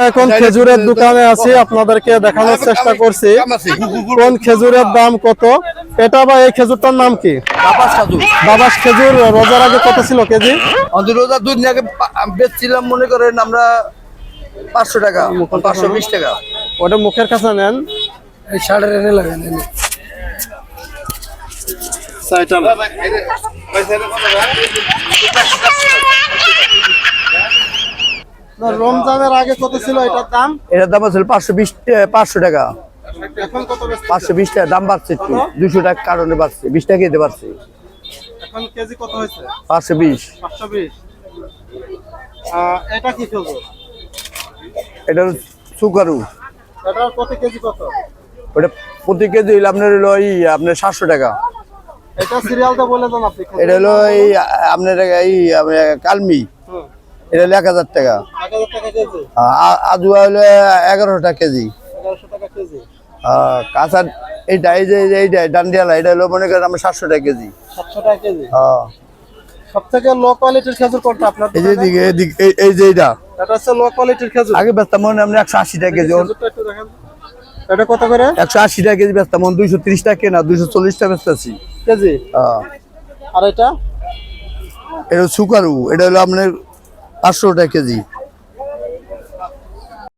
এখন খেজুরের দোকানে আছি, আপনাদেরকে দেখানোর চেষ্টা করছি কোন খেজুরের দাম কত। এটা বা এই খেজুরটার নাম কি? বাবাস খেজুর। রোজার আগে কত ছিল কেজি? রোজার 2 দিন আগে বেচছিলাম মনে করেন আমরা 500 টাকা, 520 টাকা। ওটা মুখের কাছে নেন। এই শাড়ের এনে লাগান রমজানের আগে কত ছিল এটার দাম? এটার দাম ছিল 500 টাকা। এখন কত? 520 টাকা দাম বাড়ছে, একটু 200 টাকা কারণে বাড়ছে, 20 টাকা দিতে পারছে। এখন কেজি কত হয়েছে? 520। 520। এটা কি খেজুর? এটা সুগারু। এটার প্রতি কেজি কত? ওটা প্রতি কেজি হইলো আপনার আপনার 700 টাকা। এটা সিরিয়ালটা বলে দেন আপনি। এটা হলো আপনার কালমি, এটা হলো 1000 টাকা। 1000 টাকা কেজি। আজুয়া হলো 1100 টাকা কেজি। 1100 টাকা কেজি। কাঁচা এইটা এইটা ডান্ডিয়ালা, এটা হলো মনে করেন আমরা 700 টাকা কেজি। 700 টাকা কেজি। সবথেকে লো কোয়ালিটির খেজুর কোনটা আপনার? এই যে এই যে এটা হচ্ছে লো কোয়ালিটির খেজুর। আগে বেচতাম মনে আমরা 180 টাকা কেজি। একটু দেখেন এটা কত করে? 180 টাকা কেজি বেচতাম, 230 টাকা কেনা, 240 টাকা বেচতেছি কেজি। আর এটা সুকারু, এটা হলো আপনার 500 টাকা কেজি।